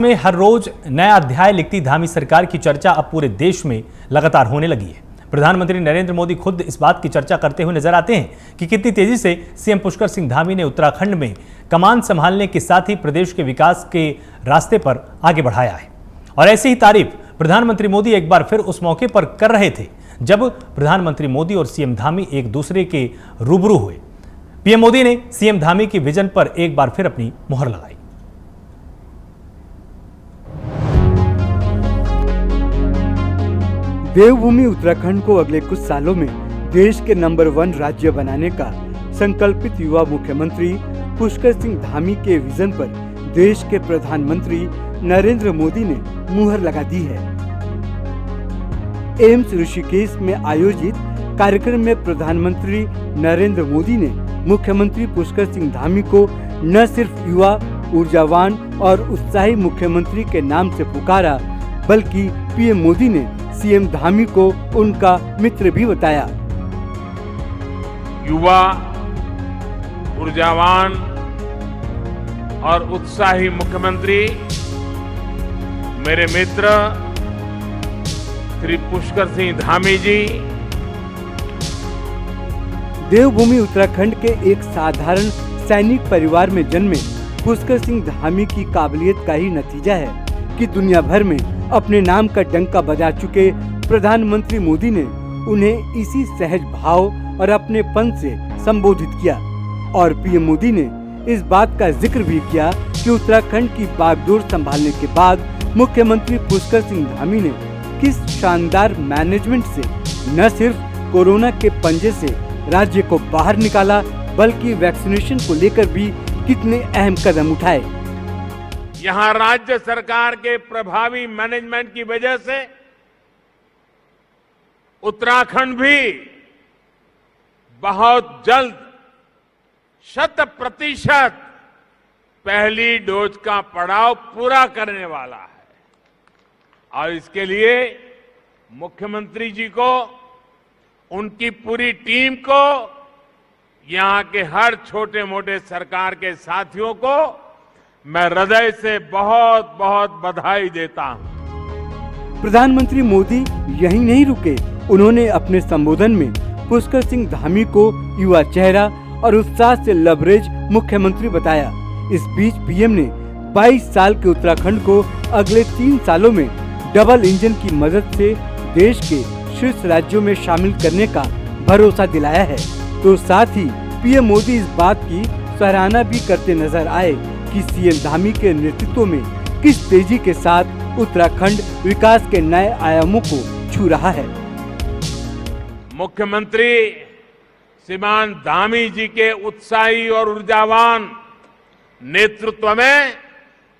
में हर रोज नया अध्याय लिखती धामी सरकार की चर्चा अब पूरे देश में लगातार होने लगी है। प्रधानमंत्री नरेंद्र मोदी खुद इस बात की चर्चा करते हुए नजर आते हैं कि कितनी तेजी से सीएम पुष्कर सिंह धामी ने उत्तराखंड में कमान संभालने के साथ ही प्रदेश के विकास के रास्ते पर आगे बढ़ाया है। और ऐसी ही तारीफ प्रधानमंत्री मोदी एक बार फिर उस मौके पर कर रहे थे जब प्रधानमंत्री मोदी और सीएम धामी एक दूसरे के रूबरू हुए। पीएम मोदी ने सीएम धामी की विजन पर एक बार फिर अपनी मुहर लगाई। देवभूमि उत्तराखंड को अगले कुछ सालों में देश के नंबर 1 राज्य बनाने का संकल्पित युवा मुख्यमंत्री पुष्कर सिंह धामी के विजन पर देश के प्रधानमंत्री नरेंद्र मोदी ने मुहर लगा दी है। एम्स ऋषिकेश में आयोजित कार्यक्रम में प्रधानमंत्री नरेंद्र मोदी ने मुख्यमंत्री पुष्कर सिंह धामी को न सिर्फ युवा, ऊर्जावान और उत्साही मुख्यमंत्री के नाम से पुकारा, बल्कि पीएम मोदी ने सीएम धामी को उनका मित्र भी बताया। युवा, ऊर्जावान और उत्साही मुख्यमंत्री मेरे मित्र श्री पुष्कर सिंह धामी जी देवभूमि उत्तराखंड के एक साधारण सैनिक परिवार में जन्मे पुष्कर सिंह धामी की काबिलियत का ही नतीजा है कि दुनिया भर में अपने नाम का डंका बजा चुके प्रधानमंत्री मोदी ने उन्हें इसी सहज भाव और अपनेपन से संबोधित किया। और पीएम मोदी ने इस बात का जिक्र भी किया कि उत्तराखंड की बागडोर संभालने के बाद मुख्यमंत्री पुष्कर सिंह धामी ने किस शानदार मैनेजमेंट से न सिर्फ कोरोना के पंजे से राज्य को बाहर निकाला, बल्कि वैक्सीनेशन को लेकर भी कितने अहम कदम उठाए। यहाँ राज्य सरकार के प्रभावी मैनेजमेंट की वजह से उत्तराखंड भी बहुत जल्द 100% पहली डोज का पड़ाव पूरा करने वाला है। और इसके लिए मुख्यमंत्री जी को, उनकी पूरी टीम को, यहाँ के हर छोटे मोटे सरकार के साथियों को मैं हृदय से बहुत बहुत बधाई देता हूं। प्रधानमंत्री मोदी यहीं नहीं रुके, उन्होंने अपने संबोधन में पुष्कर सिंह धामी को युवा चेहरा और उत्साह से लबरेज मुख्यमंत्री बताया। इस बीच पीएम ने 22 साल के उत्तराखंड को अगले 3 सालों में डबल इंजन की मदद से देश के शीर्ष राज्यों में शामिल करने का भरोसा दिलाया है। तो साथ ही पीएम मोदी इस बात की सराहना भी करते नजर आए कि सीएम धामी के नेतृत्व में किस तेजी के साथ उत्तराखंड विकास के नए आयामों को छू रहा है। मुख्यमंत्री श्रीमान धामी जी के उत्साही और ऊर्जावान नेतृत्व में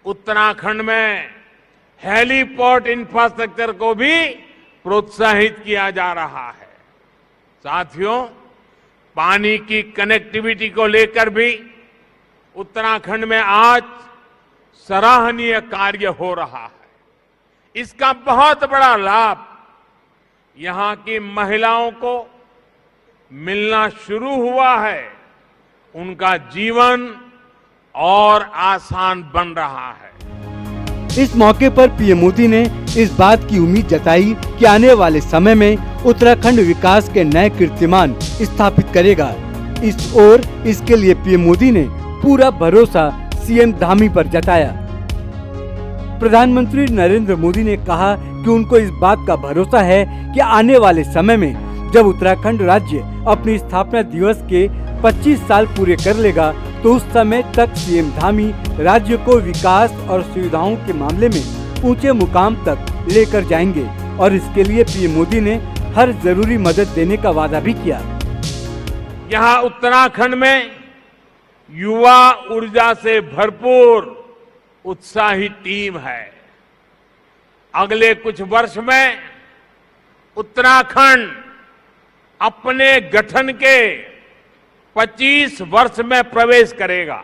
उत्तराखंड में हेलीपोर्ट इंफ्रास्ट्रक्चर को भी प्रोत्साहित किया जा रहा है। साथियों, पानी की कनेक्टिविटी को लेकर भी उत्तराखंड में आज सराहनीय कार्य हो रहा है। इसका बहुत बड़ा लाभ यहाँ की महिलाओं को मिलना शुरू हुआ है। उनका जीवन और आसान बन रहा है। इस मौके पर पीएम मोदी ने इस बात की उम्मीद जताई कि आने वाले समय में उत्तराखंड विकास के नए कीर्तिमान स्थापित करेगा। इस ओर इसके लिए पीएम मोदी ने पूरा भरोसा सीएम धामी पर जताया। प्रधानमंत्री नरेंद्र मोदी ने कहा कि उनको इस बात का भरोसा है कि आने वाले समय में जब उत्तराखंड राज्य अपनी स्थापना दिवस के 25 साल पूरे कर लेगा, तो उस समय तक सीएम धामी राज्य को विकास और सुविधाओं के मामले में ऊंचे मुकाम तक लेकर जाएंगे। और इसके लिए पीएम मोदी ने हर जरूरी मदद देने का वादा भी किया। यहाँ उत्तराखंड में युवा ऊर्जा से भरपूर उत्साही टीम है। अगले कुछ वर्ष में उत्तराखंड अपने गठन के 25 वर्ष में प्रवेश करेगा।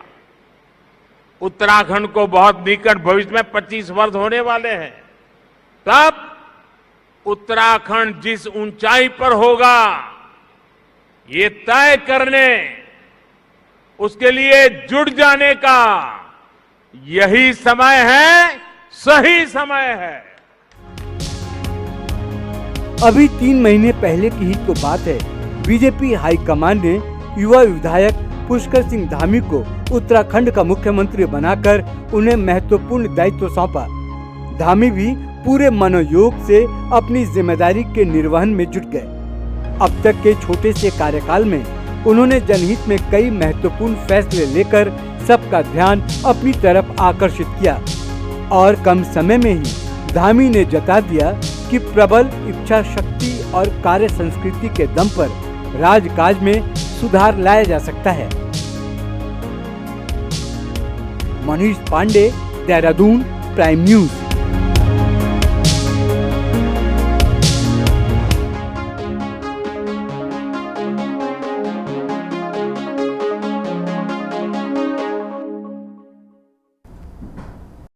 उत्तराखंड को बहुत निकट भविष्य में 25 वर्ष होने वाले हैं। तब उत्तराखंड जिस ऊंचाई पर होगा, ये तय करने, उसके लिए जुट जाने का यही समय है सही समय है। अभी 3 महीने पहले की ही तो बात है, बीजेपी हाईकमान ने युवा विधायक पुष्कर सिंह धामी को उत्तराखंड का मुख्यमंत्री बनाकर उन्हें महत्वपूर्ण दायित्व सौंपा। धामी भी पूरे मनोयोग से अपनी जिम्मेदारी के निर्वहन में जुट गए। अब तक के छोटे से कार्यकाल में उन्होंने जनहित में कई महत्वपूर्ण फैसले लेकर सबका ध्यान अपनी तरफ आकर्षित किया और कम समय में ही धामी ने जता दिया कि प्रबल इच्छा शक्ति और कार्य संस्कृति के दम पर राजकाज में सुधार लाया जा सकता है। Manish Pandey, Dehradun, prime news.